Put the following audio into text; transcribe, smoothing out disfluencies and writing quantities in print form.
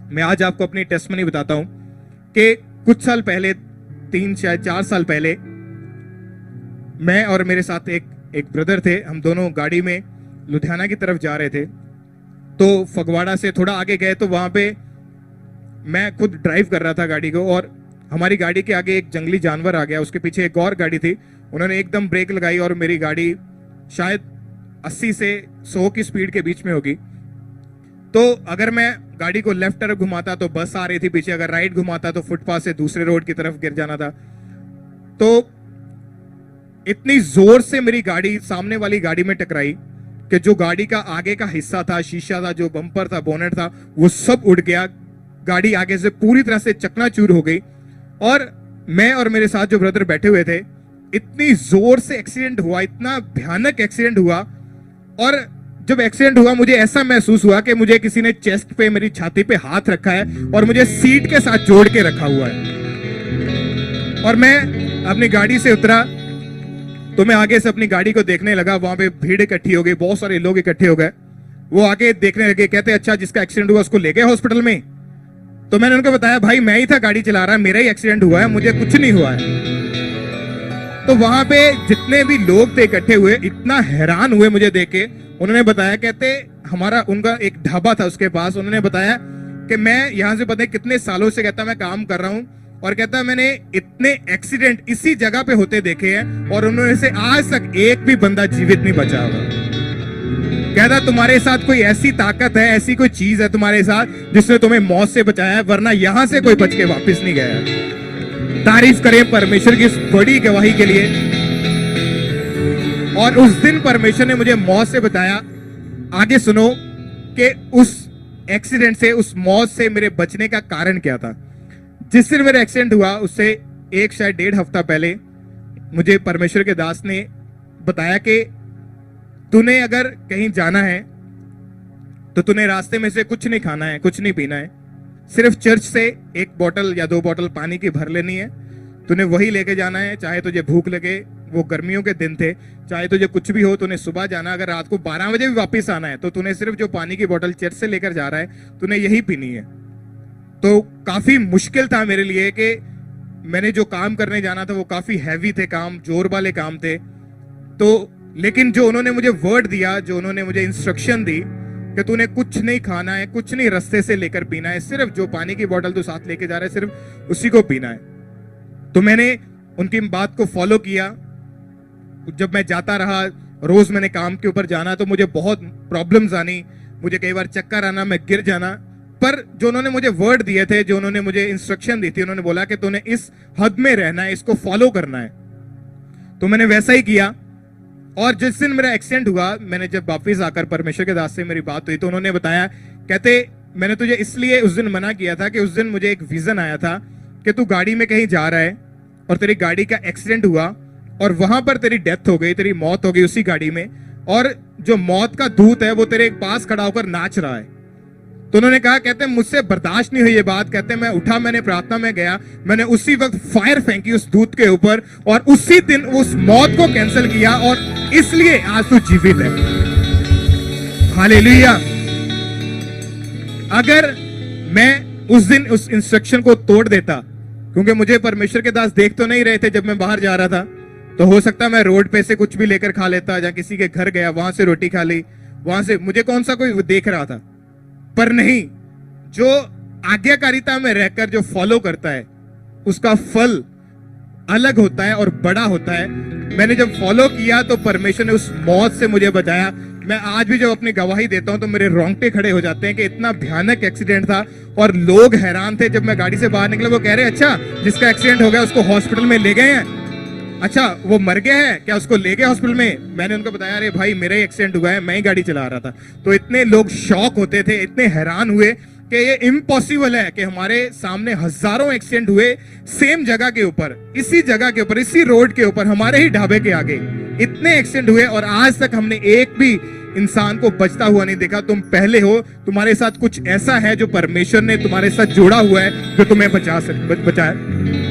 मैं आज आपको अपनी टेस्टमनी बताता हूं कि कुछ साल पहले, 3 शायद 4 साल पहले, मैं और मेरे साथ एक ब्रदर थे। हम दोनों गाड़ी में लुधियाना की तरफ जा रहे थे। तो फगवाड़ा से थोड़ा आगे गए तो वहां पे मैं खुद ड्राइव कर रहा था गाड़ी को, और हमारी गाड़ी के आगे एक जंगली जानवर आ गया। उसके पीछे एक और गाड़ी थी, उन्होंने एकदम ब्रेक लगाई और मेरी गाड़ी शायद 80 से 100 की स्पीड के बीच में होगी। तो अगर मैं गाड़ी को लेफ्ट तरफ घुमाता तो बस आ रही थी पीछे, अगर राइट घुमाता तो फुटपाथ से दूसरे रोड की तरफ गिर जाना था। तो इतनी जोर से मेरी गाड़ी सामने वाली गाड़ी में टकराई कि जो गाड़ी का आगे का हिस्सा था, शीशा था, जो बम्पर था, बोनेट था, वो सब उड़ गया। गाड़ी आगे से पूरी तरह से चकनाचूर हो गई। और मैं और मेरे साथ जो ब्रदर बैठे हुए थे, इतनी जोर से एक्सीडेंट हुआ, इतना भयानक एक्सीडेंट हुआ। और जब एक्सीडेंट हुआ मुझे ऐसा महसूस हुआ कि मुझे किसी ने चेस्ट पे, मेरी छाती पे हाथ रखा है और मुझे सीट के साथ जोड़ के रखा हुआ है। और मैं अपनी गाड़ी से उतरा तो मैं आगे से अपनी गाड़ी को देखने लगा। वहां पे भीड़ इकट्ठी हो गई, बहुत सारे लोग इकट्ठे हो गए। वो आगे देखने लगे, कहते अच्छा जिसका एक्सीडेंट हुआ उसको ले गए हॉस्पिटल में। तो मैंने उनको बताया भाई मैं ही था गाड़ी चला रहा, मेरा ही एक्सीडेंट हुआ है, मुझे कुछ नहीं हुआ है। तो वहां पे जितने भी लोग थे इकट्ठे हुए, इतना हैरान हुए मुझे देख के। उन्होंने बताया, कहते हमारा उनका एक ढाबा था उसके पास, उन्होंने बताया कि मैं यहां से पता है कितने सालों से कहता मैं काम कर रहा हूं, और कहता मैंने इतने एक्सीडेंट इसी जगह पे होते देखे हैं और उन्होंने से आज तक एक भी बंदा जीवित नहीं बचा हुआ। कहता तुम्हारे साथ कोई ऐसी ताकत है, ऐसी कोई चीज है तुम्हारे साथ जिसने तुम्हें मौत से बचाया है, वरना यहां से कोई बच के वापस नहीं गया। तारीफ करें परमेश्वर की इस बड़ी गवाही के लिए। और उस दिन परमेश्वर ने मुझे मौत से बताया। आगे सुनो कि उस एक्सीडेंट से, उस मौत से मेरे बचने का कारण क्या था। जिस दिन मेरा एक्सीडेंट हुआ उससे एक शायद 1.5 हफ्ता पहले मुझे परमेश्वर के दास ने बताया कि तूने अगर कहीं जाना है तो तूने रास्ते में से कुछ नहीं खाना है, कुछ नहीं पीना है, सिर्फ चर्च से 1 बोतल या 2 बोतल पानी की भर लेनी है। तूने वही लेके जाना है, चाहे तुझे भूख लगे, वो गर्मियों के दिन थे, चाहे तुझे कुछ भी हो, तूने सुबह जाना, अगर रात को 12 बजे भी वापस आना है तो तूने सिर्फ जो पानी की बोतल चर्च से लेकर जा रहा है तूने यही पीनी है। तो काफी मुश्किल था मेरे लिए कि मैंने जो काम करने जाना था वो काफी हैवी थे काम, जोर वाले काम थे। तो लेकिन जो उन्होंने मुझे वर्ड दिया, जो उन्होंने मुझे इंस्ट्रक्शन दी कि तूने कुछ नहीं खाना है, कुछ नहीं रास्ते से लेकर पीना है, सिर्फ जो पानी की बोतल तू साथ लेके जा रहा है सिर्फ उसी को पीना है। तो मैंने उनकी बात को फॉलो किया। जब मैं जाता रहा, रोज मैंने काम के ऊपर जाना, तो मुझे बहुत प्रॉब्लम्स आनी, मुझे कई बार चक्कर आना, मैं गिर जाना। पर जो उन्होंने मुझे वर्ड दिए थे, जो उन्होंने मुझे इंस्ट्रक्शन दी थी, उन्होंने बोला कि तूने इस हद में रहना है, इसको फॉलो करना है। तो मैंने वैसा ही किया। और जिस दिन मेरा एक्सीडेंट हुआ, मैंने जब वापिस आकर परमेश्वर के दास से मेरी बात हुई तो उन्होंने बताया, कहते मैंने तुझे इसलिए उस दिन मना किया था कि उस दिन मुझे एक विजन आया था कि तू गाड़ी में कहीं जा रहा है और तेरी गाड़ी का एक्सीडेंट हुआ और वहां पर तेरी डेथ हो गई, तेरी मौत हो गई उसी गाड़ी में, और जो मौत का दूत है वो तेरे पास खड़ा होकर नाच रहा है। तो उन्होंने कहा, कहते मुझसे बर्दाश्त नहीं हुई ये बात। कहते मैं उठा, मैंने प्रार्थना में गया, मैंने उसी वक्त फायर फेंकी उस दूत के ऊपर और उसी दिन उस मौत को कैंसिल किया, और इसलिए आज तू जीवित है। हालेलुया। अगर मैं उस दिन उस इंस्ट्रक्शन को तोड़ देता, क्योंकि मुझे परमेश्वर के दास देख तो नहीं रहे थे जब मैं बाहर जा रहा था, तो हो सकता मैं रोड पे से कुछ भी लेकर खा लेता, या किसी के घर गया वहां से रोटी खा ली, वहां से मुझे कौन सा कोई देख रहा था। पर नहीं, जो आज्ञाकारिता में रहकर जो फॉलो करता है उसका फल अलग होता है और बड़ा होता है। मैंने जब फॉलो किया तो परमेश्वर ने उस मौत से मुझे बचाया। मैं आज भी जब अपनी गवाही देता हूं तो मेरे रोंगटे खड़े हो जाते हैं कि इतना भयानक एक्सीडेंट था और लोग हैरान थे। जब मैं गाड़ी से बाहर निकला वो कह रहे अच्छा जिसका एक्सीडेंट हो गया उसको हॉस्पिटल में ले गए हैं, अच्छा वो मर गया है क्या, उसको ले गए हॉस्पिटल में। मैंने उनको बताया अरे भाई मेरा ही एक्सीडेंट हुआ है, मैं ही गाड़ी चला रहा था। तो इतने लोग शॉक होते थे, इतने हैरान हुए कि ये इम्पॉसिबल है कि हमारे सामने हजारों एक्सीडेंट हुए सेम जगह के ऊपर, इसी जगह के ऊपर, इसी रोड के ऊपर, हमारे ही ढाबे के आगे इतने एक्सीडेंट हुए और आज तक हमने एक भी इंसान को बचता हुआ नहीं देखा। तुम पहले हो, तुम्हारे साथ कुछ ऐसा है जो परमेश्वर ने तुम्हारे साथ जोड़ा हुआ है जो तुम्हें बचाए।